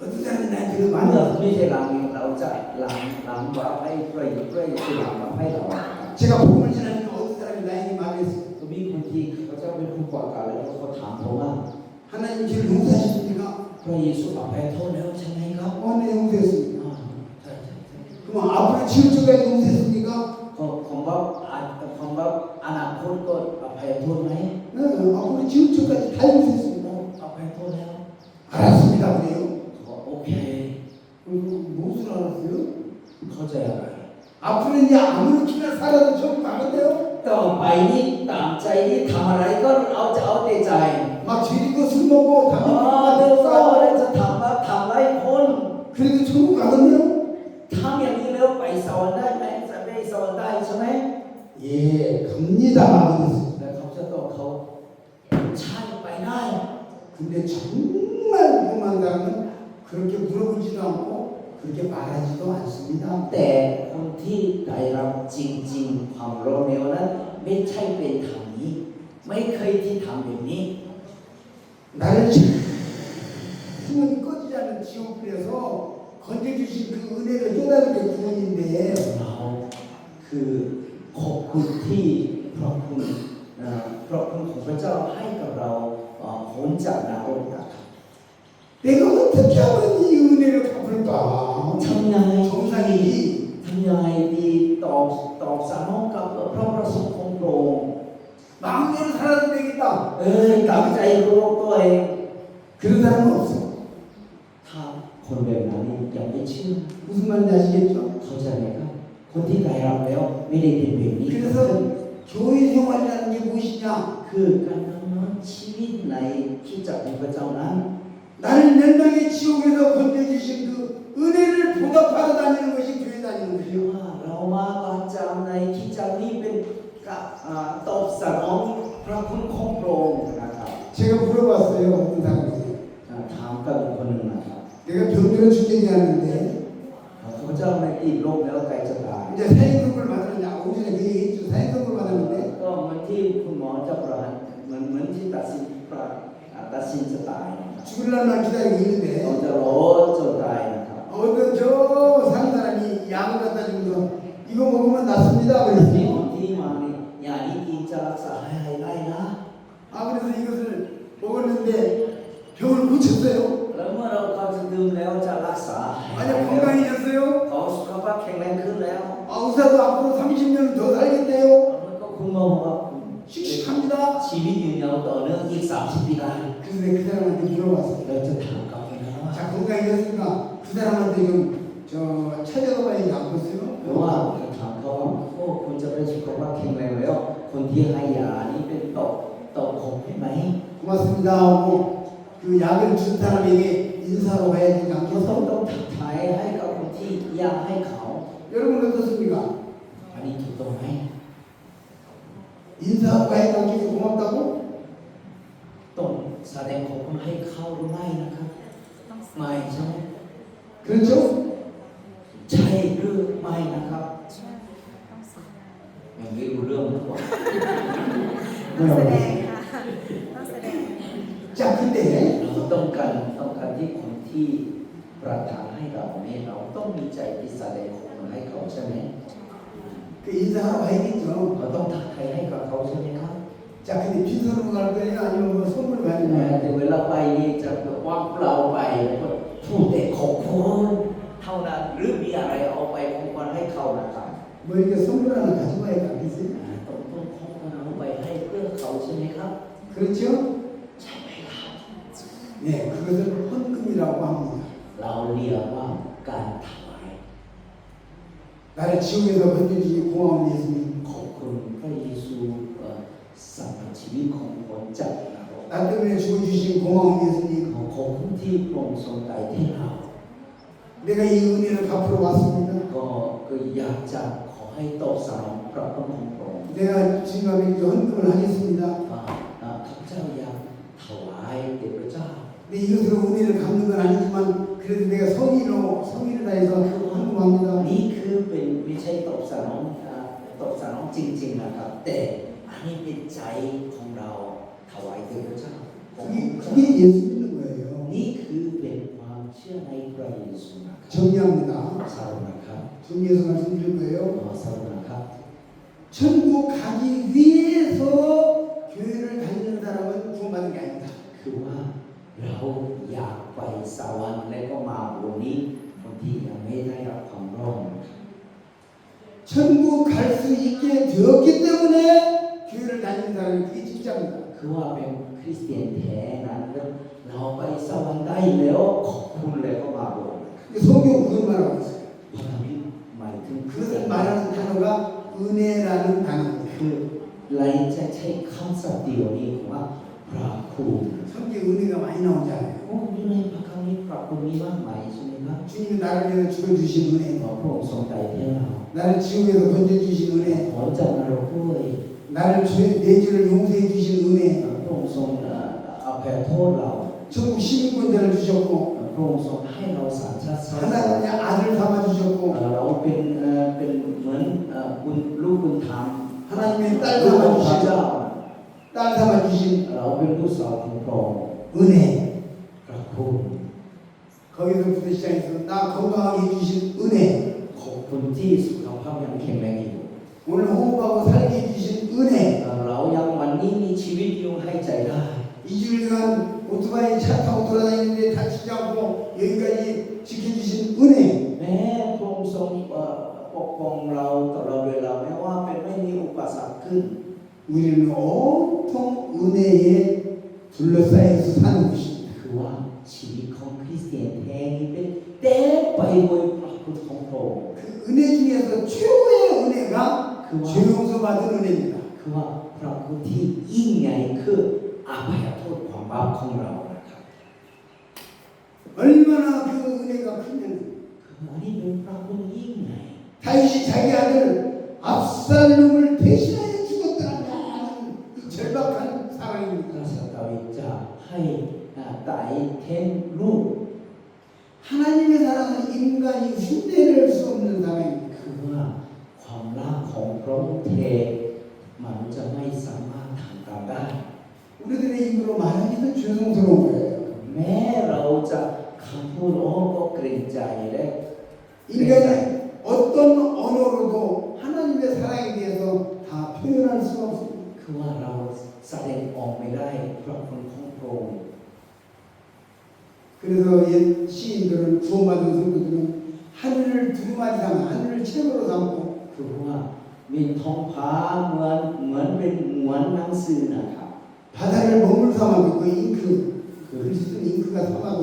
어떤 사람이 나한테 그 เมื่อ 많이 ไม่ใช่เราเองเราจะหลังว่าให้เรื่อยคือหลังว่าให้เรา 제가 복음을 전하니까 어떤 사람이 나에게 말했어요. ก็มีคนที่เขาจะเป็นผู้ประกาศแล้วเขาถามเขาว่า 하나님 저를 용서하셨습니까? พระเยซูอภัยโทษแล้วใช่ไหมครับ 네, 용서했습니다. ใช่ใช่ 그럼 앞으로 지을 때까지 용서했습니까? ของว่าอนาคตก็อภัยโทษไหม 네, 앞으로 지을 때까지 다 용서했습니다. อภัยโทษแล้ว 알았습니다. 그래요? เขาบอกโอเค 무슨 알았어요? เข้าใจอะไร 앞으로 이제 아무렇게나 살아도 좀 나간대요. ต่อไปนี่ตามใจนี่ทำอะไรก็เอาแต่ใจ 막 죄짓고 술 먹고 อ๋อ 담배 เดี๋ยว 피우고 เรา 싸우고 จะทำไรคน 그래도 천국 가겠네요? ทำอย่างนี้แล้วไปสวรรค์ได้ไหมจะไปสวรรค์ได้ใช่ไหม 예, 갑니다. 그랬어요. แล้วเขาจะตอบเขาใช่ไปได้ 근데 정말 궁금한 사람은 그렇게 물어보지도 않고 그렇게 말하지도 않습니다. แต่คนที่ได้รับจริงๆความรู้ในวันนั้นไม่ใช่เป็นทางนี้ไม่เคยที่ทำแบบนี้ 나를 구원이 꺼지지 않는 지옥불에서 건져주신 그 은혜를 깨달은 게 구원인데 เราคือขอบคุณที่พระคุณของพระเจ้าให้กับเราพ้นจากนรกนะครับ 내가 어떻게 하면 이 은혜를 갚을까? ทำยังไง 정상이 ดีตอบสนองกับพระประสงค์ของพระองค์ 마음대로 살아도 되겠다. ตามใจรู้ตัวเอง 그런 사람은 없어. ถ้าคนแบบนั้นยังไม่เชื่อ 무슨 말인지 아시겠죠? เข้าใจไหมครับคนที่ได้รับแล้วไม่ได้เป็นแบบนี้ 그래서 교회 생활이라는 게 무엇이냐? คือการดำเนินชีวิตในที่จักรของพระเจ้านั้น 나를 멸망의 지옥에서 건져주신 그 은혜를 보답하러 다니는 것이 교회 다니는 คือ 것이요. ว่าเรามาประจำในที่จักรนี้เป็นกับตอบสนองพระคุณของพระองค์นะครับ 제가 물어봤어요. 어떤 사람이. ถามกับคนหนึ่งนะครับ 내가 병들어 죽겠냐 하는데 พระเจ้าไม่ติดโรคแล้วใกล้จะตาย 이제 사행선고를 받았는데 오전에 그 얘기했죠. 사행선고를 받았는데 ก็เหมือนที่คุณหมอจะประหารเหมือนที่ตัดสินจะตายนะครับ 죽을 날만 기다리고 เรา 있는데 จะรอจนตายนะครับ 어떤 저 산 사람이 약을 갖다 주면서 이거 먹으면 낫습니다. ที่ 그랬어요. คนที่มาเนี่ยยานี้กินจะรักษาให้หายได้นะ 아 그래서 이것을 먹었는데 병을 고쳤어요. แล้วเมื่อเราเขาจะดื่มแล้วจะรักษา 아니 건강해졌어요. เขาสุขภาพแข็งแรงขึ้นแล้ว 아 의사도 앞으로 30년 더 살겠대요. แล้วก็คุณหมอบอกว่า 씩씩합니다. ชีวิตยืนยาวต่อเนื่องอีก30 ปีได้ 그래서 내가 그 사람한테 물어봤어요. เราจะถามเขาเองนะว่า 자 건강해졌으니까 그 사람한테 좀 저 찾아가봐야 안 เพราะ 보세요. ว่าถามเขาว่าโอ้คุณจะเป็นสุขภาพแข็งแรงแล้วคนที่ให้ยานี้เป็นตกผมใช่ไหม 고맙습니다 하고 그 약을 준 사람에게 인사하러 가야 되지 เรา 않겠어? ต้องทักทายให้กับคนที่ยาให้เขา 여러분 어떻습니까? อันนี้ถูกต้องไหม 인사하고 가야 되는 게 고맙다고? ต้องแสดงขอบคุณให้เขาหรือไม่นะครับไม่ใช่ไหม 그렇죠? ใช่หรือไม่นะครับยังไม่รู้เรื่องนะว่า ต้องแสดงค่ะต้องแสดง 자 근데 เราต้องการที่คนที่ประทานให้เราเนี่ยเราต้องมีใจที่แสดงขอบคุณให้เขาใช่ไหม 그 인사하러 가야겠죠. เราต้องทักทายให้กับเขาใช่ไหมครับ 자 근데 빈손으로 갈 거예요? 아니면 뭐 선물 แต่ 가는 거예요? เวลาไปนี่จะแบบว่าเราไปแล้วก็พูดแต่ขอบคุณเท่านั้นหรือมีอะไรเอาไปของขวัญให้เขานะครับ 뭐 이렇게 선물 하나 가져가야 되겠어요? ต้องของขวัญเอาไปให้เพื่อเขาใช่ไหมครับ 그렇죠? ใช่ไหมครับ 네 그것을 헌금이라고 합니다. เราเรียกว่าการถวาย 나를 지옥에서 건져주신 고마운 예수님 ขอบคุณพระเยซูสำหรับชีวิตของคนจากนรก 나 때문에 죽어주신 고마운 예수님 ขอบคุณที่พระองค์ทรงตายที่เรา 내가 이 은혜를 갚으러 왔습니다. ก็อยากจะขอให้ตอบสนองพระคุณของพระองค์ 내가 지금까지 헌금을 하겠습니다. ข้าพเจ้าอยากถวายแด่พระเจ้า 근데 이것으로 은혜를 갚는 건 아니지만 그래도 내가 성의를 다해서 헌금합니다. นี่คือเป็นไม่ใช่ตอบสนองจริงๆนะครับ แต่อันนี้เป็นใจของเราถวายแด่พระเจ้า 그게 예수 믿는 거예요. นี่คือเป็นความเชื่อใน 정리합니다. สรุปนะครับ 정리해서 말씀드릴 거예요. สรุปนะครับ 천국 가기 위해서 교회를 다니는 사람은 구원받는 게 아닙니다. คือว่าเราอยากไปสวรรค์และก็มาวันนี้คนที่ยังไม่ได้รับความรอด 천국 갈 수 있게 되었기 때문에 교회를 다니는 사람이 그게 진짜입니다. คือว่าเป็นคริสเตียนแท้นั้นเราไปสวรรค์ได้แล้วขอบคุณแล้วก็มาบวช 성경 그걸 말하고 있어요. พระธรรมหมายถึง 그것을 말하는 단어가 은혜라는 단어입니다. คือเราจะใช้คำศัพท์เดียวนี้ว่าพระคุณ 성경 은혜가 많이 나오잖아요. โอ้อยู่ในพระคัมภีร์พระคุณมีมากมายใช่ไหมครับ 주님이 나를 위해서 죽어주신 은혜, พระองค์ทรงไถ่แท้เรา 나를 지옥에서 건져주신 은혜, ขอจากนรกด้วย 나를 내 죄를 용서해 주신 은혜, พระองค์ทรงอภัยโทษเรา 천국 시민권자를 주셨고 พระองค์ทรงให้เราสัญชาติ 하나님의 아들 삼아 주셨고 เราเป็นเหมือนบุญลูกบุญธรรม 하나님의 딸 ลูกของ 삼아 พระเจ้า 주신 딸 삼아 주신 เราเป็นลูกสาวของพระองค์ 은혜. พระคุณ 거기서부터 시작해서 나 건강하게 해주신 은혜, ขอบคุณที่สุขภาพยังแข็งแรงอยู่ 오늘 호흡하고 살게 해주신 은혜, เรายังวันนี้มีชีวิตอยู่ให้ใจได้ 2주일간 오토바이 차 타고 돌아다니는데 다치지 않고 여기까지 지켜주신 은혜, แม้พระองค์ทรงปกป้องเราตลอดเวลาแม้ว่าเป็นไม่มีอุปสรรคขึ้น 우리는 온통 은혜에 둘러싸여서 사는 것입니다. คือว่าชีวิตของคริสเตียนแท้นี้เป็นเต็มไปด้วยพระคุณของพระองค์ 그 은혜 중에서 최고의 은혜가 그와 죄 용서받은 은혜입니다. คือว่าพระคุณที่ยิ่งใหญ่คืออภัยโทษความบาปของเรานะครับ 얼마나 그 은혜가 크면 คืออันนี้เป็นพระคุณยิ่งใหญ่ 다윗이 자기 아들 압살롬을 대신하여 죽었다는 이 절박한 พ 사랑입니다. ระสัตวิตจะให้ตายแทนลูก 하나님의 사랑은 인간이 흉내낼 수 없는 사랑입니다. คือว่าความรักของพระองค์เทมันจะไม่สามารถทำตามได้ 우리들의 입으로 말하기도 죄송스러운 거예요. แม้เราจะคำพูดโอ้ก็เกรงใจและเกรงใจ 인간이 어떤 언어로도 하나님의 사랑에 대해서 다 표현할 수가 없습니다. คือว่าเราแสดงออกไม่ได้พระคุณของพระองค์ 그래서 옛 시인들은 구원받은 성도들은 하늘을 두루마리 삼아 하늘을 책으로 삼고 คือว่ามีท้องฟ้าเหมือนเป็นเหมือนหนังสือนะครับ 바다를 먹물 삼아도 그 잉크 글 쓰는 잉크가 삼아도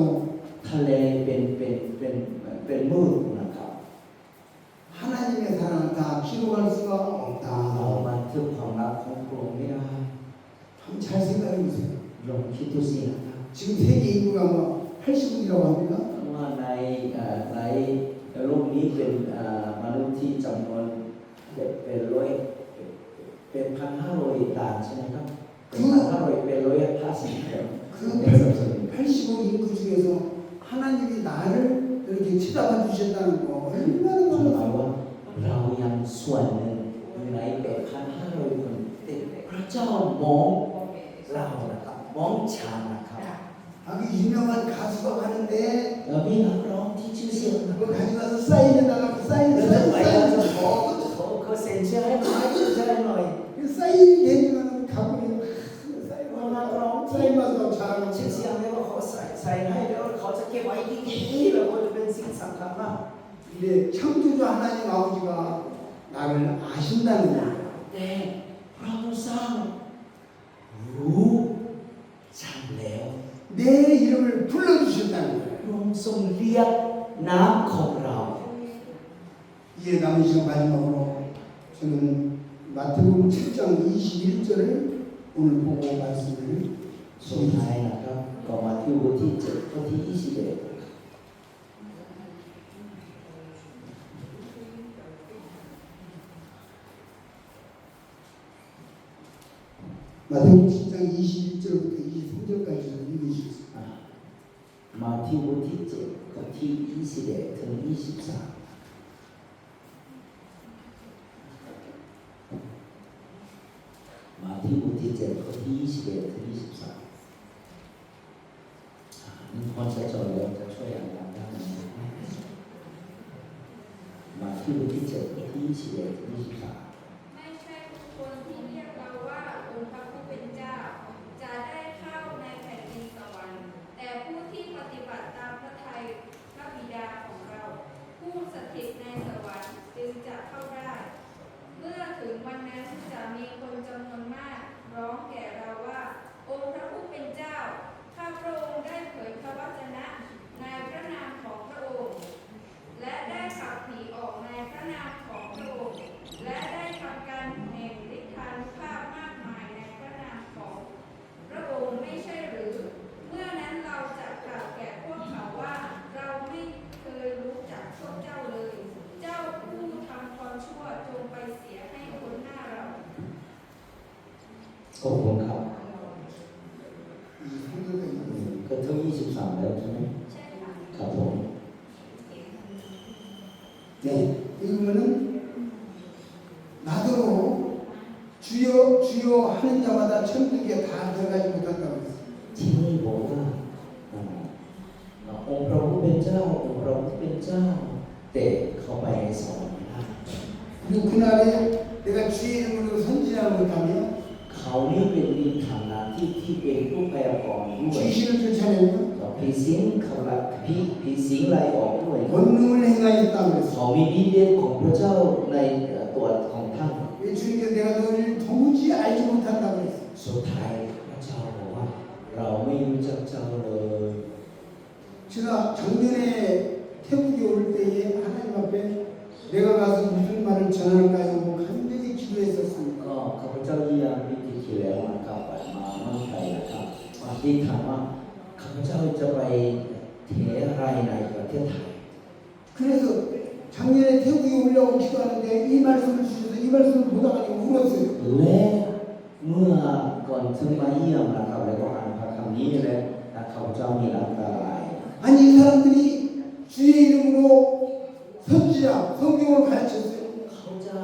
ทะเลเป็นมืดนะครับ 하나님의 사랑을 다 기록할 수가 เรา 없다. บันทึกความรักของพระองค์ไม่ได้ 한번 잘 생각해 보세요. ลองคิดดูสินะครับ 지금 세계 인구가 뭐 80억이라고 합니다. ว่าในโลกนี้เป็นมนุษย์ที่จำนวนเป็น1,500 ล้านใช่ไหมครับเป็น1,500เป็น150คน 그 80억 인구 중에서 하나님이 나를 이렇게 쳐다봐 주셨다는 거 คือ 얼마나 หมาย 놀라워요. ว่าเรายังส่วนหนึ่งอยู่ใน8,500 คนแต่พระเจ้ามองเรานะครับมองฉันนะครับ 아주 유명한 가수가 가는데 แล้วมีนักร้องที่ชื่อเสียงนะ 그거 가져가서 사인해달라고 사인 แล้ว 사인 ไป 사인 จะขอเซ็นชื่อให้หน่อยชื่อให้หน่อย 그 사인 되면 가보면 นักร้องที่ 사인만 더 잘하고 ชื่อเสียงแล้วก็ขอใส่ให้แล้วเขาจะเก็บไว้ดีๆแล้วก็จะเป็นสิ่งสำคัญมาก 근데 창조주 하나님 아버지가 나를 아신다는 거예요. แต่พระผู้สร้างรู้ฉันแล้ว 내 이름을 불러주셨다는 거예요. พระองค์ทรงเรียกน้ำของเรา 이제 남은 시간 마지막으로 저는 마태복음 7장 21절을 오늘 보고 말씀을 สุดท้ายนะครับก็มาที่บทที่7ข้อที่21 마태복음 7장 21절부터 23절까지 읽으시겠습니다. มาที่บทที่7ข้อที่21ถึง23มาที่บทที่7ข้อที่21ถึง23มีคนใช้จดแล้วจะช่วยอ่านตามได้ไหม ที่บทที่7บทที่21 23ไม่ใช่ทุกคนที่เรียกเราว่าองค์พระผู้เป็นเจ้า จะได้เข้าในแผ่นดินสวรรค์แต่ผู้ที่ปฏิบัติตามพระทัยพระบิดาของเรา ผู้สถิตในสวรรค์จึงจะเข้าได้ เมื่อถึงวันนั้นจะมีคนจำนวนมากร้องแก่เราว่าองค์พระผู้เป็นเจ้าข้าพระองค์ได้เผยพระวจนะในพระนามของพระองค์ และได้ขับผีออกในพระนามของพระองค์ และได้ทำการแห่งฤทธานุภาพมากมายในพระนามของพระองค์ไม่ใช่หรือ เมื่อนั้นเราจะกล่าวแก่พวกเขาว่าเราไม่เคยรู้จักพวกเจ้าเลย เจ้าผู้ทำความชั่วจงไปเสียให้พ้นหน้าเรา ขอบคุณครับ 성도들 ก็เท่า23แล้วใช่ไหม ใช่ค่ะ ครับผม 네, 읽으면은 나도 주여 주여 하는 자마다 천국에 다 들어가지 못한다고 했어요. ที่นี่บอกว่าองค์พระผู้เป็นเจ้าองค์พระผู้เป็นเจ้าแต่เข้าไปในสวรรค์ไม่ได้ 그리고 그날에 내가 주의 이름으로 선지하지 못하면 เขานี่เป็นมีฐานะที่เป็นผู้พยากรณ์ด้วย 귀신을 쫓아내면 ผีสิงเขาละผีสิงไล่ออกด้วย 권능을 행하였다고 했어요. เขามีฤทธิ์เดชของพระเจ้าในตัวของท่าน 왜 주님께서 내가 너를 도무지 알지 못한다고 했어요. สุดท้ายพระเจ้าบอกว่าเราไม่รู้จักเจ้าเลย 제가 작년에 태국에 올 때에 하나님 앞에 내가 가서 무슨 말을 전할까요? 간절히 기도했었습니다. ก็ข้าพเจ้าเยี่ยมพิธีที่แล้วนะครับมาเมืองไทยนะครับมาที่ถามว่าข้าพเจ้าจะไปเทอะไรในประเทศไทย 그래서 작년에 태국에 올라오고 기도하는데 이 말씀을 주셔서 이 말씀을 보다가 울었어요. และเมื่อก่อนถึงมาเยี่ยมนะครับแล้วก็อ่านพระคำนี้แล้วข้าพเจ้ามีน้ำตาไหล 아니 이 사람들이 주의 이름으로 선지자 성경을 가르쳤어요. เขาจะ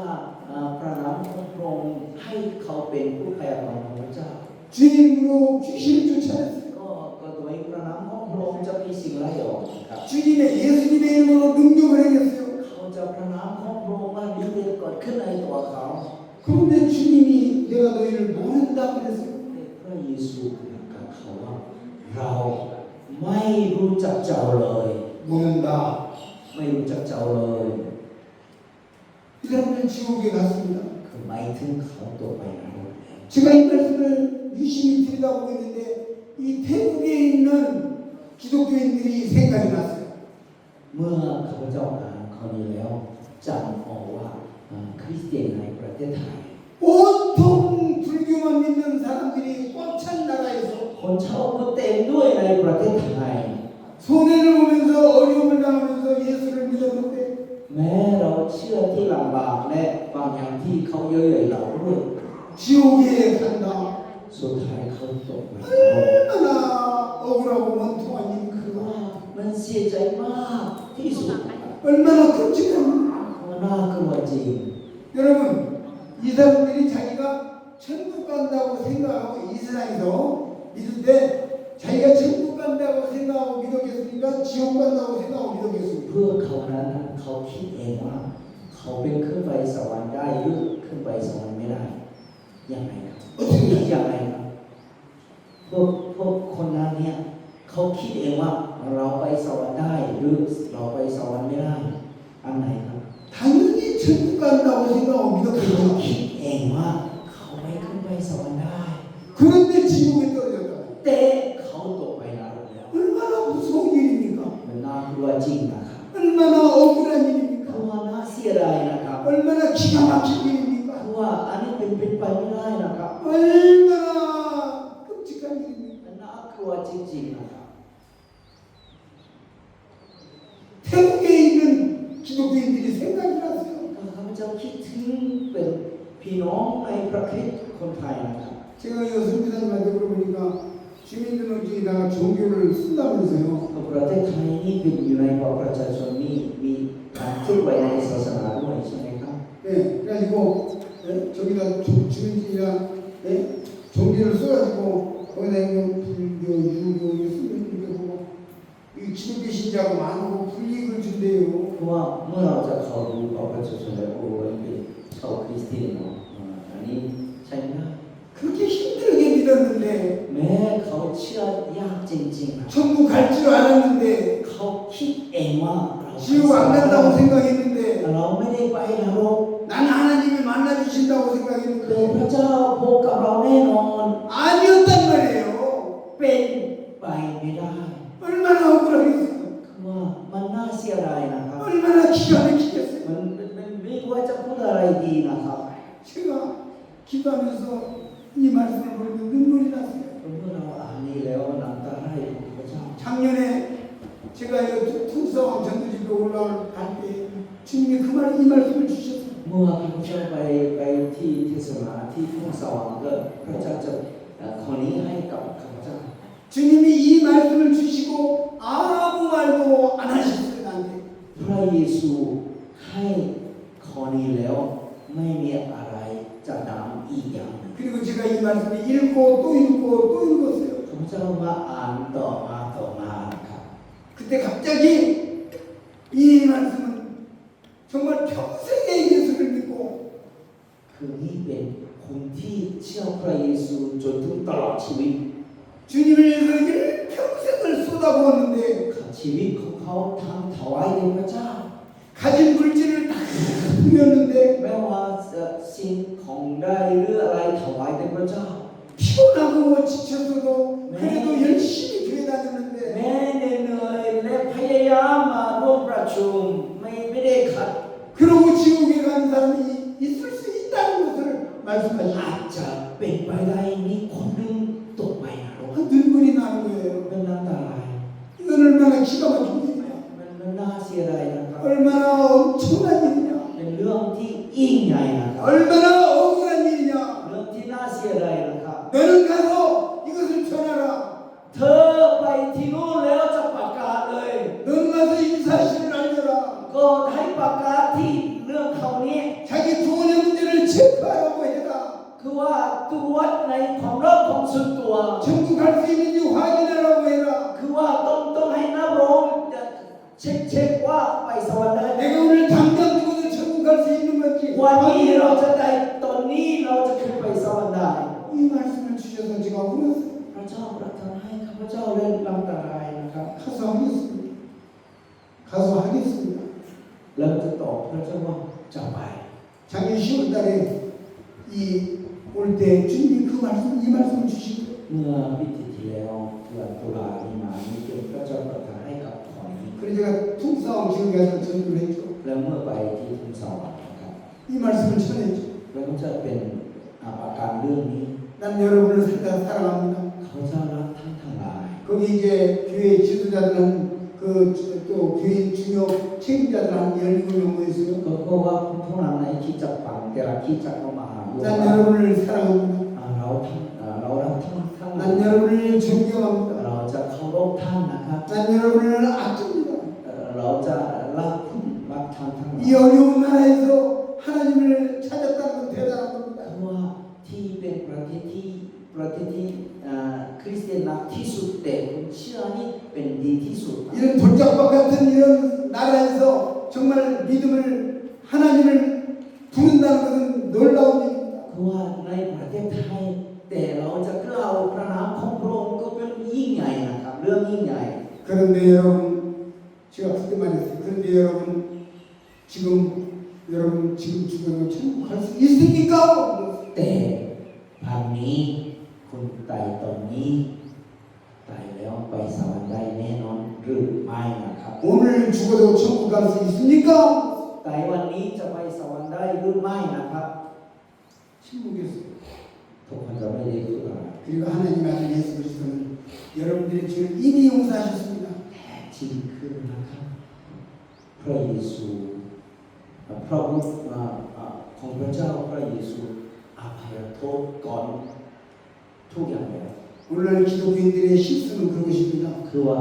ประนามของพระองค์ให้เขาเป็นผู้พยากรณ์ของพระเจ้า 주의 이름으로 귀신을 쫓아냈어요. ก็โดยประนามของพระองค์จะมีสิ่งไล่ออกนะครับ 주님의 예수님의 이름으로 능력을 행했어요. เขาจะประนามของพระองค์ว่ามีเดชเกิดขึ้นในตัวเขา 그런데 주님이 내가 너희를 모른다 그랬어요. พระเยซูตรัสกับเขาว่าเราไม่รู้จักเจ้าเลย 모른다. ไม่รู้จักเจ้าเลย 이 사람들은 지옥에 갔습니다. คือหมายถึงเขาตัวไปนรกแล้ว 제가 이 말씀을 유심히 들여다보고 있는데 이 태국에 있는 기독교인들이 생각이 났어요. เมื่อข้าพเจ้าอ่านข้อนี้แล้วจำออกว่าคริสเตียนในประเทศไทย 온통 불교만 믿는 사람들이 꽉 찬 나라에서 คนชาวพุทธเต็มด้วยในประเทศไทย 손해를 보면서 어려움을 당하면서 예수를 믿었는데 แม้เราเชื่อที่ลำบากและบางอย่างที่เขาเย้ยเราด้วย 지옥에 간다. สุดท้ายเขาตกไปนรก 얼마나 억울하고 원통한 일이 คือ 그거. ว่ามันเสียใจมากที่สุด 얼마나 끔찍한. มันน่ากลัวจริง 여러분 이 사람들이 자기가 천국 간다고 생각하고 이스라엘에서 믿을 때 자기가 천국 간다고 생각하고 믿었겠습니까? 지옥 간다고 생각하고 믿었겠습니까? เพื่อเขานั้นเขาคิดเองว่าเขาเป็นขึ้นไปสวรรค์ได้หรือขึ้นไปสวรรค์ไม่ได้ยังไงครับคิดยังไงครับพวกคนนั้นเนี่ยเขาคิดเองว่าเราไปสวรรค์ได้หรือเราไปสวรรค์ไม่ได้อันไหนครับ 당연히 천국 간다고 생각하고 เขา 믿었겠죠. คิดเองว่าเขาไม่ขึ้นไปสวรรค์ได้ 그런데 지옥에 떨어졌다. แต่เขาตกไปนรกแล้ว 얼마나 무서운 일입니까? มันน่ากลัวจริงนะครับ 얼마나 억울한 เพ 일입니까? ราะว่าน่าเสียดายนะครับ 얼마나 기가 막힌 เพ 일입니까? ราะว่าอันนี้เป็นไปไม่ได้นะครับ 얼마나 끔찍한 일입니까? มันน่ากลัวจริงๆนะครับ 태국에 있는 기독교인들이 생각이 났어요. ข้าพเจ้าคิดถึงเป็นพี่น้องในประเทศคนไทยนะครับ 제가 이 선교사님한테 물어보니까 주민등록증에다가 종교를 쓴다면서요. ประเทศไทยนี่เป็นอยู่ในบัตรประชาชนมีการคิดไว้ในศาสนาด้วยใช่ไหมครับ 네, 그래가지고 네, 저기다 주민증이랑 네, 종교를 써가지고 거기다 이거 불교, 유교, 쓰면 이렇게 보고 이 기독교 신자고 많고 불이익을 준대요. เพราะว่าเมื่อเราจะเข้ารู้พระประชาชนแล้วโอ้ยเป็นชาวคริสเตียนเนาะอันนี้ใช่ไหมนะ 그렇게 힘들게 믿었는데 แม้เขาเชื่อยากจริงๆนะ 천국 갈 줄 알았는데 เขาคิดเองว่าเรา 지옥 안 간다고 생각했는데 เราไม่ได้ไปนรก 난 하나님이 만나 주신다고 คือ 생각했는데 พระเจ้าพบกับเราแน่นอน 아니었단 말이에요. เป็นไปไม่ได้ 얼마나 억울하겠어요. คือว่ามันน่าเสียดายนะครับ 얼마나 기가 막히겠어요. มันไม่รู้ว่าจะพูดอะไรดีนะครับ 제가 기도하면서 이 말씀을 보면 눈물이 났어요. เมื่อเราอ่านนี้แล้วน้ำตาไหลของพระเจ้า 작년에 제가 이 통성 전도집에 올라올 때 주님이 이 말씀을 주셨어요. เมื่อพระเจ้าไปที่เทศนาที่ทุ่งสว่างก็พระเจ้าจะขอนี้ให้กับข้าพเจ้า 주님이 이 말씀을 주시고 아무 말도 안 하셨어요. 나한테. พระเยซูให้ขอนี้แล้วไม่มีอะไรจะนำอีกอย่างหนึ่ง 그리고 제가 이 말씀을 읽고 또 읽고 또 읽었어요. ข้าพเจ้ามาอ่านต่อมานะครับ 그때 갑자기 이 말씀은 정말 평생의 예수를 믿고 คือนี่เป็นคนที่เชื่อพระเยซูจนถึงตลอดชีวิต 주님을 위해서 일평생을 쏟아부었는데 ชีวิตของเขาทำถวายแด่พระเจ้า 가진 물질을 다 뿌렸는데 แม้ว่าสิ่งของได้หรืออะไรถวายแด่พระเจ้า 피곤하고 지쳤어도 그래도 열심히 교회 แม้ 다녔는데 เหนื่อยและพยายามมาร่วมประชุมไม่ได้ขัด 그러고 지옥에 가는 사람이 있을 수 있다는 것을 อา 말씀하시죠. จจะเป็นไปได้มีคนหนึงตกไปนรก 눈물이 나는 거예요. เป็นน้ำตาไหล 이건 얼마나 기가 막힌 일이냐. มันน่าเสียดายนะครับ 얼마나 엄청난 일이냐. เป็นเรื่องที่ยิ่งใหญ่นะครับ 얼마나 억울한 일이냐. เรื่องที่น่าเสียดายนะครับ 너는 가서 이것을 전하라. เธอไปที่นู่นแล้วจะประกาศเลย 너는 가서 이 사실을 알려라. ก็ให้ประกาศที่เรื่องเขานี้ 자기 부모의 문제를 체크하라고 해라. คือว่าตรวจในของเรื่องของส่วนตัว 천국 갈 수 있는지 확인하라고 해라. คือว่าต้องให้นักร้องเช็คว่าไปสวรรค์ได้ไหม 내가 오늘 당장 죽어도 천국 갈 수 있는 건지 วันนี้เรา 확인해라. จะได้ตอนนี้เราจะขึ้นไปสวรรค์ได้ 이 말씀을 주셔서 제가 울었어요. พระเจ้าประทานให้ข้าพเจ้าเล่นน้ำตาไหลนะครับ 가서 하겠습니다. 가서 하겠습니다. แล้วจะตอบพระเจ้าว่าจะไป 작년 10월 달에 이 올 때 주님이 이 말씀을 주시고 เมื่อปีที่แล้วเดือนตุลามีนานี้เป็นพระเจ้าประทานให้กับของนี้ 그래서 제가 통사원 지역에 가서 전도를 했죠. แล้วเมื่อไปที่ทุ่งสวรรค์นะครับ 이 말씀을 전했죠. แล้วก็จะเป็นอาการเรื่องนี้ 난 여러분을 사랑합니다. เขาจะรักท่านทั้งหลาย 거기 이제 교회 지도자들은 또 교회 중요 책임자들 한 17명 모였어요. ก็เพราะว่าพวกนั้นในคิดจักปังแต่ละคิดจักก็มาหาด้วย 난 여러분을 사랑합니다. เรารักท่านทั้งหลาย 난 여러분을 존경합니다. เราจะเคารพท่านนะครับ 난 여러분을 아낍니다. เราจะรักท่านทั้งหลาย 이 어려운 나라에서 하나님을 찾았다는 건 대단한 เพ 겁니다. ราะว่าที่เป็นประเทศที่คริสเตียนนักที่สุดแต่ผมเชื่อนี่เป็นดีที่สุด 이런 돌짝밭 같은 이런 나라에서 정말 믿음을 하나님을 부른다는 것은 놀라운 일입니다. เพราะว่าในประเทศไทยแต่เราจะกล่าวพระนามของพระองค์ก็เป็นยิ่งใหญ่นะครับเรื่องยิ่งใหญ่ 그런데 여러분 제가 그때 말했어요. 그런데 여러분 지금 죽으면 천국 갈 수 있습니까? แต่พันนี้คุณตายตอนนี้ตายแล้วไปสวรรค์ได้แน่นอนหรือไม่นะครับ 오늘 죽어도 천국 갈 수 있습니까? ตายวันนี้จะไปสวรรค์ได้หรือไม่นะครับ 침묵했어요. ทุกคนจะไม่ได้พูดอะไร 그리고 하나님 아들 예수 그리스도는 여러분들의 죄를 이미 용서하셨습니다. จริงคือนะครับพระเยซูพระบุตรของพระเจ้าพระเยซูอภัยโทษก่อนทุกอย่างแล้ว 오늘날 기독교인들의 실수는 그것입니다. คือว่า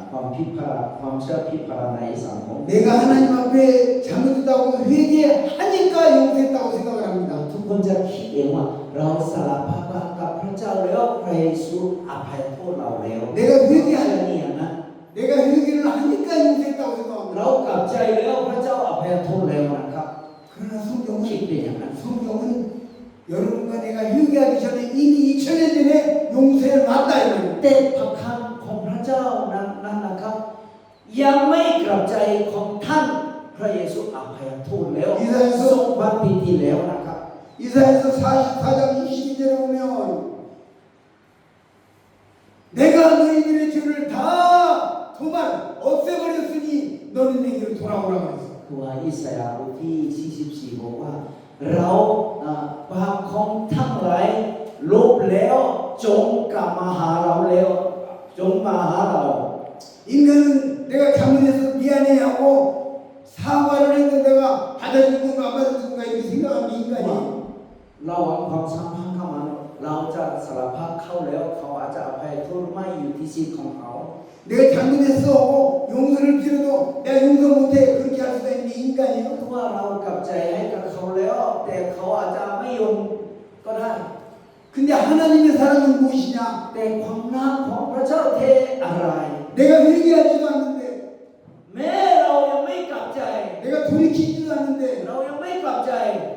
ความผิดพลาดความเชื่อผิดพลาดในสังคม 내가 하나님 앞에 잘못했다고 회개하니까 용서했다고 생각을 합니다. ทุกคนจะคิดเองว่าเราสารภาพบาปกับพระเจ้าแล้วพระเยซูอภัยโทษเราแล้ว 내가 เชื่อ 회개하니 เนี่ยนะ 내가 บใจแล้วพระเจ้าอภัยโทษแล้วนะครับ 그러나 คิดเป็นอย่างนั้น 성경은 여러분과 내가 회개하기 전에 이미 2000년 전에 용서를 받다 이거예요. แต่พระคำของพระเจ้านั้นนะครับ ยังไม่กลับใจของท่านพระเยซูอภัยโทษแล้วทรงบัพติศแล้วนะครับ 이사야서 44장 22절에 보면 내가 너희들의 죄를 다 도말 없애버렸으니 너는 내게로 돌아오라고 했어. คือว่าอิสยาห์บทที่44บอกว่าเราบาปของทั้งหลายลบแล้วจงกลับมาหาเราแล้วจงมาหาเรา 인간은 내가 잘못해서 미안해하고 사과를 했는데 내가 받아줄 건가 안 받아줄 건가 이렇게 생각하면 인간이 เราหวังความสัมพันธ์เข้ามาเราจะสารภาพเข้าแล้วเขาอาจจะอภัยโทษไม่อยู่ที่ชีวิตของเขา 내가 잘못했어 하고 용서를 빌어도 내가 용서 못해 그렇게 할 수가 있는 인간이에요. เพราะว่าเรากลับใจให้กับเขาแล้วแต่เขาอาจจะไม่ยอมก็ได้ 근데 하나님의 사랑은 무엇이냐? แต่ความรักของพระเจ้าเทอะไร 내가 회개하지도 않는데 แม้เรายังไม่กลับใจ 내가 돌이키지도 않는데 เรายังไม่กลับใจ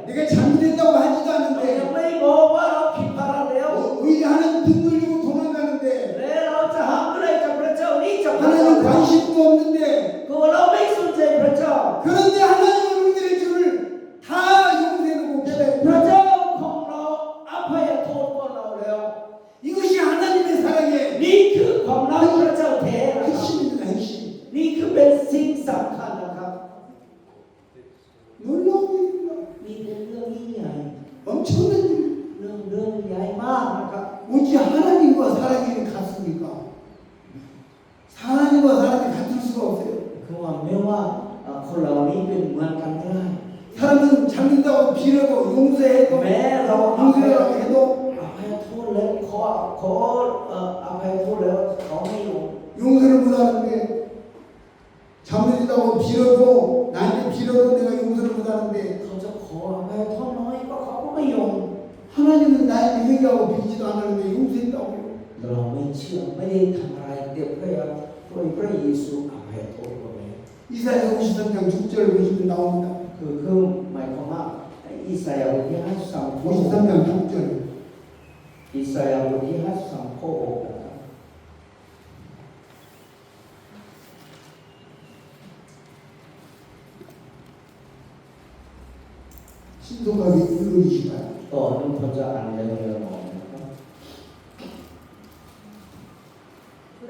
내가 잘못했다고 하지도 เรายัง 않는데 ไม่บอกว่าเราผิดพลาดแล้ว 오히려 하나님 등 돌리고 도망가는데 และเราจะหาอะไรจากพระเจ้านี้จะพระ 하나님 เจ้า 관심도 없는데 คือเราไม่สนใจพระเจ้า 그런데 하나님은 우리들의 죄를 다 용서해놓고 พระ 기다려. เจ้าของเราอภัยโทษของเราแล้ว 이것이 하나님의 사랑의 นี่คือความรักพระเจ้าแท้นะครับ 핵심입니다. 핵심. นี่คือเป็นสิ่งสำคัญนะครับ 놀라운 일입니다. นี่เป็นเรื่องยิ่งใหญ่ 엄청난 일. เรื่องใหญ่มากนะครับ 어찌 하나님과 사랑이 같습니까? 하나님과 사랑이 같을 수가 없어요. คือว่าไม่ว่าคนเหล่านี้เป็นเหมือนกันไม่ได้ 사람은 잡는다고 빌어도 용서해도 แม้เราอภัย 용서라고 해도 โทษแล้วขออภัยโทษแล้วเขาไม่ยอม 용서를 못하는데 잘못했다고 빌어도 나한테 빌어도 내가 용서를 못하는데 เขาจะขออภัยโทษน้อยก็เขาก็ไม่ยอม 하나님은 나에게 회개하고 빌지도 않았는데 용서했다고 해요. เราไม่เชื่อไม่ได้ทำอะไรแต่พระเยซูอภัยโทษเราแล้ว 이사야 53장 6절 보시면 나옵니다. คือหมายความว่าอิสยาห์บทที่53ข้อ 53장 6절. อิสยาห์บทที่53ข้อ6นะครับ 신속하게 읽어주시기 바랍니다. ต่อนึงคนจะอ่านเร็วๆหน่อยนะครับ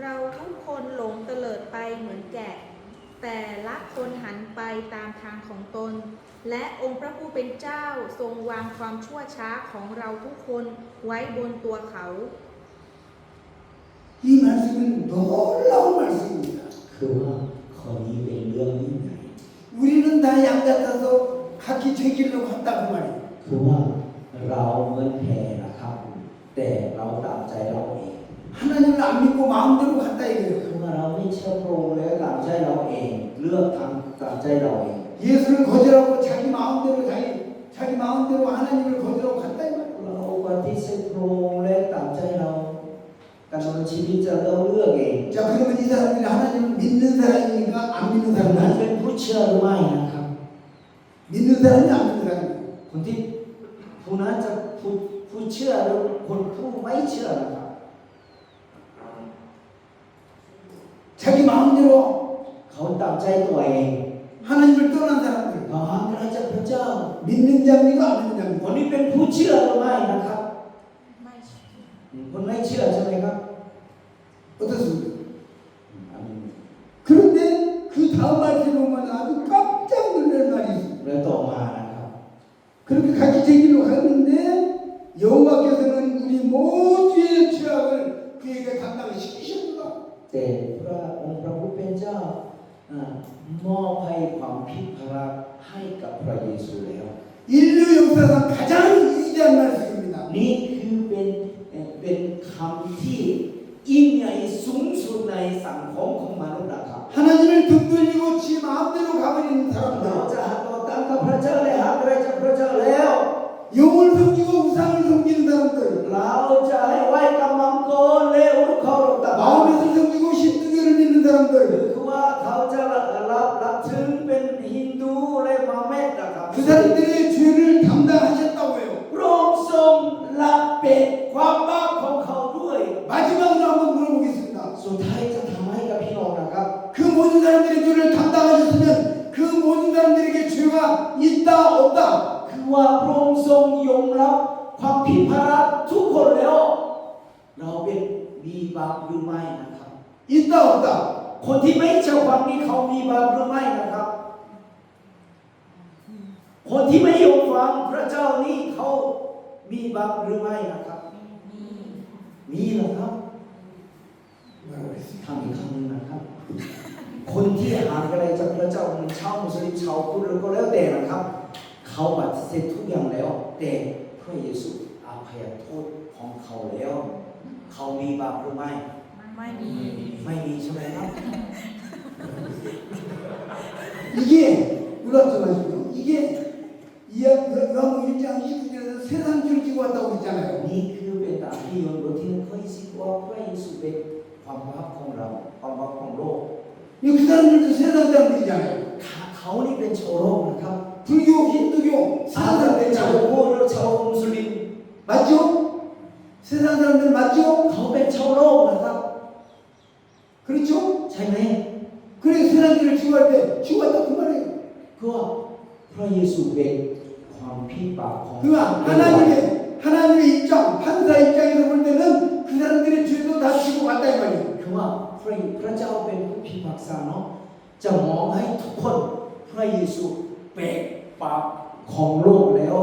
เราทุกคนหลงเตลิดไปเหมือนแกะ แต่ละคนหันไปตามทางของตน และองค์พระผู้เป็นเจ้าทรงวางความชั่วช้าของเราทุกคนไว้บนตัวเขา 이 말씀은 놀라운 말씀입니다. คือว่าข้อนี้เป็นเรื่องยิ่งใหญ่ 우리는 다 양 같아서 각기 제 길로 갔다 그 말이에요. คือว่าเราเหมือนแพนะครับ แต่เราตามใจเราเอง 하나님을 안 믿고 마음대로 갔다 คื 이거예요. อว่าเราไม่เชื่อพระองค์แล้วตามใจเราเองเลือกทางตามใจเราเอง 예수를 거절하고 자기 마음대로 하나님을 거절하고 갔다 이 말이에요. เราปฏิเสธพระองค์และตามใจเราการดำเนินชีวิตจะเราเลือกเอง 자 그러면 이 사람들이 하나님을 믿는 사람입니까? 안 믿는 นั้น 사람입니까? เป็นผู้เชื่อหรือไม่นะครับ 믿는 사람이 안 믿는 사람입니까? คนที่ผู้นั้นจะผู้เชื่อหรือคนผู้ไม่เชื่อนะครับ 자기 마음대로 เขาตามใจตัวเอง 하나님을 떠난 사람들 เขาห่างไกลจากพระเจ้า 믿는 자입니까? 안 믿는 ค 자입니까? นนี้เป็นผู้เชื่อหรือไม่นะครับ ไม่เชื่อ คนไม่เชื่อใช่ไหมครับ 어떻습니까? อันนี้ 그런데 그 다음 말씀에 보면 아주 깜짝 놀랄 말이 있습니다. แล้วต่อมานะครับ 그렇게 같이 제 길로 갔는데 여호와께서는 우리 모두의 죄악을 그에게 감당시키셨다. แต่พระองค์พระผู้เป็นเจ้ามอบให้ความผิดภาระให้กับพระเยซูแล้ว 인류 역사상 가장 위대한 말씀입니다. นี่คือเป็นคำที่ยิ่งใหญ่สูงสุดในสังคมของมนุษย์นะครับ 하나님을 등 돌리고 지 마음대로 가버리는 เรา 사람들 จะหันต่อตามกับพระเจ้าและหักอะไรจากพระเจ้าแล้ว 영을 섬기고 우상을 섬기는 사람들 เราจะให้ไหว้กับมังกรและอุรุเคารพต่าง 마음에서 섬기고 십두교를 믿는 ๆ 사람들 คือว่าเขาจะรับถึงเป็น 모든 사람들의 죄를 담당하셨으면 그 모든 사람들에게 죄가 있다 없다 คือว่าพระองค์ทรงยอมรับความผิดพลาดทุกคนแล้ว เราเป็นมีบาปหรือไม่นะครับ 있다 없다 คนที่ไม่เชื่อความนี้เขามีบาปหรือไม่นะครับ คนที่ไม่ยอมฟังพระเจ้านี้เขามีบาปหรือไม่นะครับ มีเหรอครับ 뭐라고 그랬어요? ทำอีกครั้งหนึงนะครับ คนที่หาอะไรจากพระเจ้าเป็นชาวมุสลิมชาวพุทธก็แล้วแต่นะครับ เขาปฏิเสธทุกอย่างแล้ว แต่พระเยซูอภัยโทษของเขาแล้ว เขามีบาปหรือไม่ ไม่มี ไม่มีใช่ไหมครับ 이게 놀랍지 마시고 이게 요한복음 1장 29절에서 세상주를 지고 왔다고 했잖아요 นี่คือเป็นตามที่ยนต์บทที่1ข้อ20ว่าพระเยซูเป็นความบาปของเราความบาปของโลก 이 그 사람들도 세상 사람들이잖아요 เขานี่เป็นชาวโลกนะครับ 불교, 힌두교, อา 세상 จจะเป็นชาว 사람들이잖아요 พุทธหรือชาวมุสลิม 맞죠? 세상 사람들 맞죠? เขาเป็นชาวโลกนะครับ 그렇죠? ใช่ไหม 그래 세상들을 지구할 때 지구한다 그 말이에요 ก็พระเยซูเป็นความผิดบาปของ 그가 하나님의 입장, 판사 입장에서 볼 때는 그 사람들의 죄도 다 지고 갔다 이 말이에요 คือว่าพระเจ้าเป็นผู้พิพากษาเนาะจะมองให้ทุกคนพระเยซูเป็นบาปของโลกแล้ว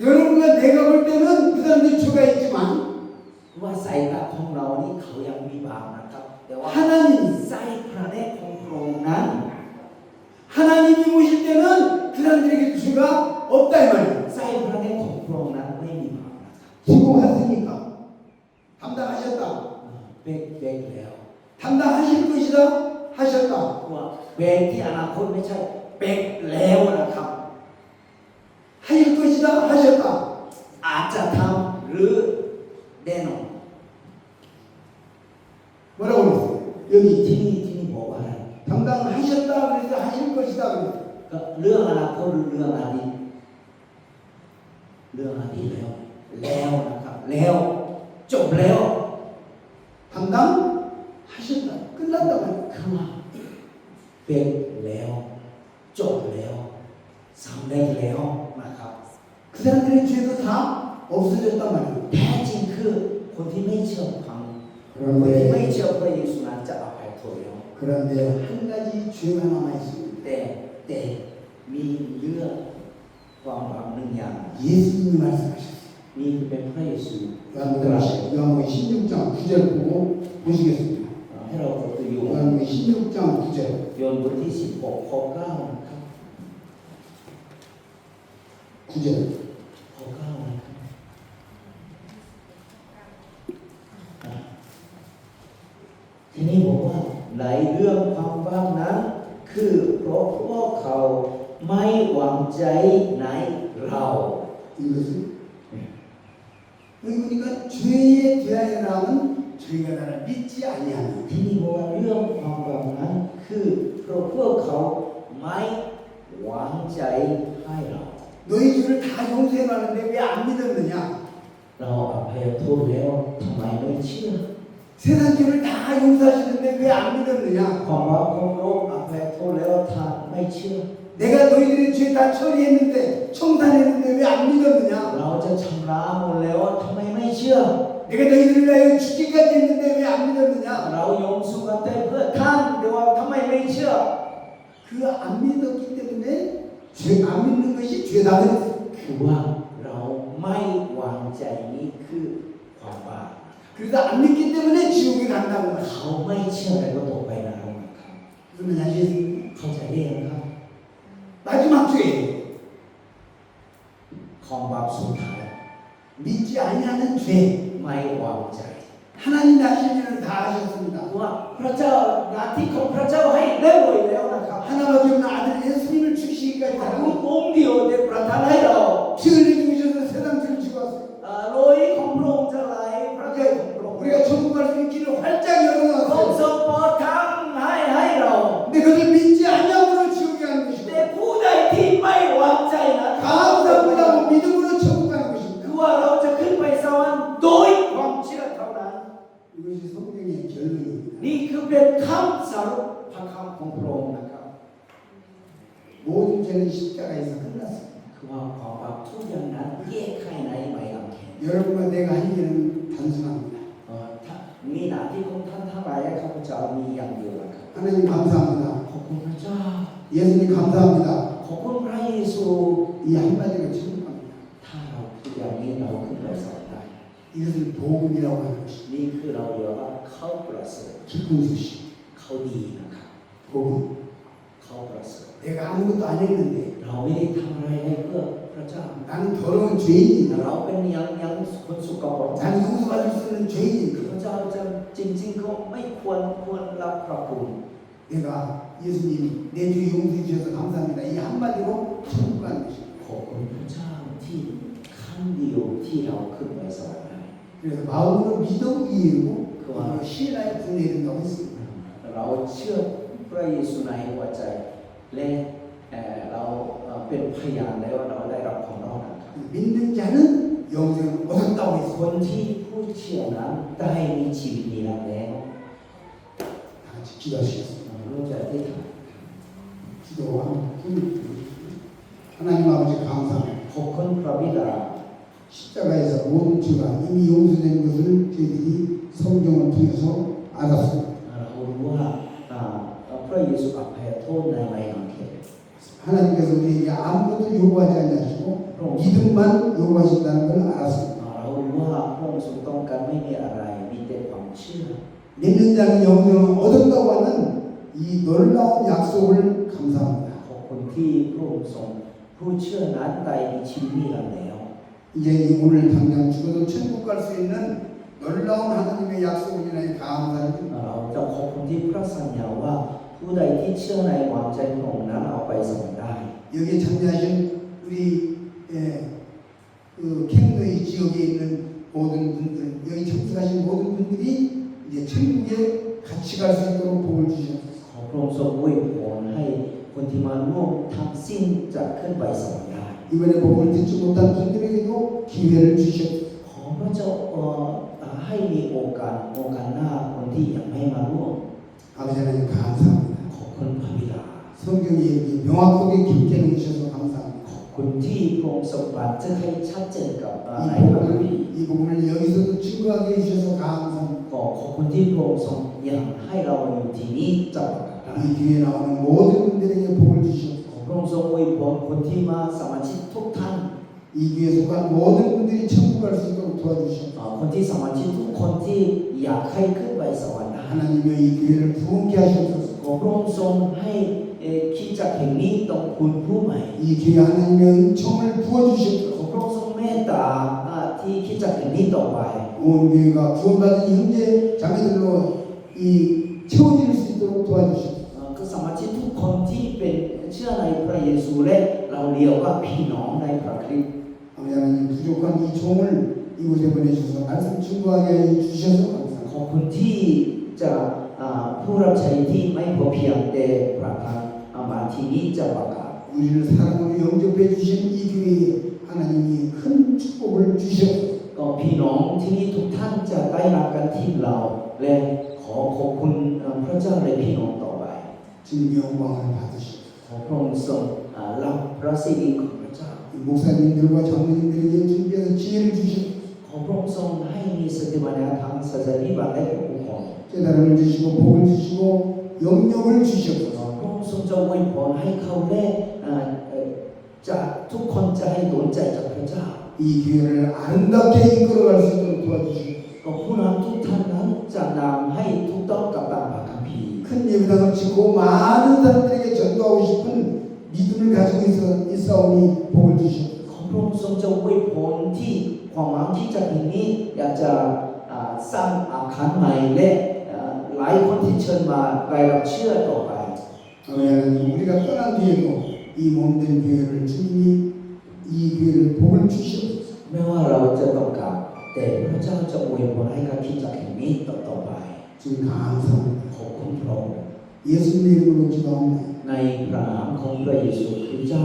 여러분과 내가 볼 때는 그 사람들 죄가 있지만 ว่าสายตาของเรานี่เขายังมีบาปนะครับแต่ว่า 하나님 สายพระเนตรของพระองค์นั้น 하나님이 오실 때는 그 사람들에게 죄가 없다 이 말이에요 สายพระเนตรของพระองค์นั้นไม่มีบาปนะครับ 지고 갔으니까 담당하셨다 เป็นแล้ว 담당하실 것이다 하셨다 ว่าเป็นที่อนาคตไม่ใช่เป็นแล้วนะครับ 하실 것이다 하셨다 อาจจะทำหรือแน่นอน 뭐라고 그랬어요? 여기 ที่นี่บอกว่าอะไร 담당하셨다 그래서 하실 것이다 그랬어요 ก็เรื่องอนาคตหรือเรื่องอดีตเรื่องอดีตแล้วนะครับแล้วจบแล้ว 담당하셨다 끝났다 말이에요 คือว่าเป็นแล้วจบแล้วสำเร็จแล้วนะครับ 그 사람들의 죄도 다 없어졌단 말이에요 แท้จริงคือคนที่ไม่เชื่อฟังคนที่ไม่เชื่อพระเยซูนั้นจะอภัยโทษแล้ว 그런데 한 가지 죄가 남아 있습니다 แต่มีเรื่องความบาปหนึ่งอย่าง 예수님이 말씀하셨어요 นี่เป็นพระเยซู 요한복음 16장 9절 보고 보시겠습니다 ให้เราเปิดตัวอยู่ 요한복음 16장 9절 ยนต์บทที่16ข้อ9นะครับ 9절 ข้อ9นะครับทีนี้บอกว่าในเรื่องความบาปนั้นคือเพราะพวกเขาไม่หวังใจในเรา 이것은 여기 보니까 죄에 대하여라는 저희가 나를 믿지 아니하는 ที่นี่บอกว่าเรื่องความบาปนั้นคือเพราะพวกเขาไม่หวังใจให้เรา 너희 죄를 다 용서해놨는데 왜 안 믿었느냐 เราอภัยโทษแล้วทำไมไม่เชื่อ 세상 죄를 다 용서하시는데 왜 안 믿었느냐 ความบาปของโลกอภัยโทษแล้วทำไม่เชื่อ 내가 너희들의 죄 다 처리했는데 청산했는데 왜 안 믿었느냐 เราจะชำระหมดแล้วทำไมไม่เชื่อ 내가 너희들을 위하여 죽기까지 했는데 왜 안 믿었느냐 เรายอมสู้กันแต่เพื่อท่านแต่ว่าทำไมไม่เชื่อ 그 안 믿었기 때문에 죄 안 믿는 것이 죄다 그랬어요 คือว่าเราไม่วางใจนี่คือความบาป 그래서 안 믿기 때문에 지옥에 간다는 거야 เขาไม่เชื่อแล้วก็ตกไปนรกนะครับ 그러면 아시겠습니까? เข้าใจได้ไหมครับ 마지막 죄 ความบาปสุดท้าย 믿지 아니하는 죄 ไม่วางใจ 하나님이 하실 일을 다 하셨습니다 ว่าพระเจ้าหน้าที่ของพระเจ้าให้เรียบร้อยแล้วนะครับ 하나밖에 없는 아들 예수님을 주시기까지 ลู 하고 กองค์เดียวได้ประทานให้เรา 피 흘려주셔서 세상 죄를 지고 왔어요 โรยของพระองค์จะไหลพระเจ้าของพระองค์ 우리가 천국 갈 수 있기를 활짝 ทรง 열어놨어요 ทรงเปิดทางให้เรา 근데 그것을 믿지 않냐고로 지옥에 가는 แต่ 것이고 ผู้ใดที่ไม่วางใจนะ 감사보다고 믿음으로 천국 가는 것입니다 คือว่าเราจะขึ้นไปสวรรค์โดยความเชื่อเท่านั้น 이것이 성경의 결론입니다 นี่คือเป็น คำสรุปพระคำของพระองค์นะครับ 모든 죄는 십자가에서 끝났습니다. คือว่าความบาปทุกอย่างนั้นแยกให้ในไม้กางเขน 여러분과 내가 할 일은 단순합니다. ถ้ามีหน้าที่ของท่านทั้งหลายข้าพเจ้ามีอย่างเดียวนะครับ 하나님 감사합니다. ขอบคุณพระเจ้า 예수님 감사합니다. ขอบคุณพระเยซู 이 한마디가 충분합니다. ถ้าเราคิดอย่างนี้เราขึ้นไปสวรรค์ได้ 이것을 복음이라고 하는 것입니다. นี่คือเราเรียกว่าเขาประเสริฐ 기쁜 소식. เขาดีนะครับ 복음. เขาประเสริฐ 내가 아무것도 안 했는데 เราไม่ได้ทำอะไรให้เพื่อพระเจ้า 나는 더러운 죄인이다. เราเป็นยังคนสุกปรก 나는 용서받을 수 있는 พ 죄인이다. ระเจ้าจะจริงๆเขาไม่ควรรับพระคุณ 내가 예수님 내 죄 용서해 주셔서 감사합니다. 이 한마디로 천국 가는 것입니다. ขอบคุณพระเจ้าที่ครั้งเดียวที่เราขึ้นไปสวรรค์ได้ 그래서 마음으로 믿어 이해하고 그리고 신뢰에 분해된다고 했습니다. เราเชื่อพระเยซูในหัวใจและเราเป็นพยานแล้วเราได้รับความรอดนะครับ 믿는 자는 영생을 얻었다고 ค 했습니다. นที่ผู้เชื่อนั้นได้มีชีวิตนิรันดร์แล้ว 다 같이 기도하시겠습니다. รู้จักที่ท 기도하고 하나님 아버지 감사합니다. ำขอบคุณพระบิดา 십자가에서 모든 죄가 이미 용서된 것을 저희들이 성경을 통해서 알았습니다. เรารู้ว่าพระเยซูอภัยโทษในไม้กางเขน 하나님께서 우리에게 아무것도 요구하지 않으시고 믿음만 요구하신다는 걸 알았습니다. เรารู้ว่าพระองค์ทรงต้องการไม่มีอะไรมีแต่ความเชื่อ 믿는 자는 영생을 얻었다고 하는 이 놀라운 약속을 감사합니다. ขอบคุณที่พระองค์ทรงผู้เชื่อนั้นได้มีชีวิตนิรันดร์แล้ว 이제 오늘 당장 죽어도 천국 갈 수 있는 놀라운 하나님의 약속을 인하여 감사를 드립니다. เราจะขอบคุณที่พระสัญญาว่าผู้ใดที่เชื่อในวางใจพระองค์นั้นเอาไปสวรรค์ได้ 여기에 참여하신 우리 그 캔더이 지역에 있는 모든 분들, 여기 참석하신 모든 분들이 이제 천국에 같이 갈 수 있도록 복을 주셨습니다. ขอพระองค์ทรงอวยพรให้คนที่มาร่วมทั้งสิ้นจะขึ้นไปสวรรค์ได้ 이번에 복을 듣지 못한 분들에게도 기회를 주셨습니다. ขอพระเจ้าให้มีโอกาสหน้าคนที่ยังไม่มาร่วม 아버지 하나님 감사합니다. ขอบคุณพระบิดา 성경에 명확하게 깊게 넣으셔서 감사합니다. ขอบคุณที่พระองค์ทรงบันทึกให้ชัดเจนกับในพระคัมภีร์ 이 복음을 여기서도 증거하게 해주셔서 감사합니다. ขอบคุณที่พระองค์ทรงยังให้เราอยู่ที่นี้จะประกาศได้ 이 뒤에 나오는 모든 분들에게 복을 주셨습니다. พระองค์ทรงอวยพรคนที่มาสมาชิกทุกท่าน 이 교회에 속한 모든 분들이 천국 갈 수 있도록 도와주셨습니다. คนที่สมาชิกทุกคนที่อยากให้ขึ้นไปสวรรค์ได้ 하나님의 이 교회를 부흥케 하셔서 ขอพระองค์ทรงให้คริสตจักรแห่งนี้ต้องคุณผู้ใหม่ 이 교회 하나님의 은총을 ข 부어주셨고 อพระองค์ทรงเมตตาที่คริสตจักรแห่งนี้ต่อไป 온 교회가 구원받은 형제 자매들로 이 채워질 수 있도록 도와주셨고 ก็สมาชิกทุกคนที่เป็นเชื่อในพระเยซูและเราเรียกว่าพี่น้องในพระคริสต์ 아버지 하나님 부족한 이 종을 이곳에 보내주셔서 말씀 증거하게 해주셔서 감사합니다. ขอบคุณที่จะผู้รับใช้ที่ไม่พอเพียงแต่ประทานมาที่นี้จะประกาศ 우리를 사랑으로 영접해 주신 이 교회에 하나님이 큰 축복을 주셨고 ก็พี่น้องที่นี่ทุกท่านจะได้รับกันที่เราและขอขอบคุณพระเจ้าและพี่น้องต่อไป 주님 영광을 받으시고 ขอพระองค์ทรงรับพระสิริของพระเจ้า 이 목사님들과 장로님들에게 준비해서 지혜를 주시고 ขอพระองค์ทรงให้มีสติปัญญาทางศาสนาพิบัติและปกครอง 깨달음을 주시고 복을 주시고 영역을 주시고 พระองค์ทรงจะอวยพรให้เขาและจะทุกคนจะให้โดนใจจากพระเจ้า 이 교회를 아름답게 이끌어갈 수 있도록 도와주시고 ก็ผู้นำทุกท่านนั้นจะนำให้ถูกต้องกับตามพระคัมภีร์ 큰 예배당을 짓고 많은 사람들에게 전도하고 싶은 믿음을 가지고 있사오니 복을 주시고 ขอพระองค์ทรงจะอวยพรที่ความหวังที่จะเห็นนี้อยากจะสร้างอาคารใหม่และหลายคนที่เชิญมาได้รับเชื่อต่อไป 하나님 우리가 떠난 뒤에도 이 몸된 교회를 주님이 이 교회를 복을 주시옵소서. ไม่ว่าเราจะต้องการแต่พระเจ้าจะอวยพรให้กับคริสตจักรแห่งนี้ต่อไป 주님 감사합니다. ขอบคุณพระองค์ 예수님 이름으로 기도합니다. ในพระนามของพระเยซูคริสต์เจ้า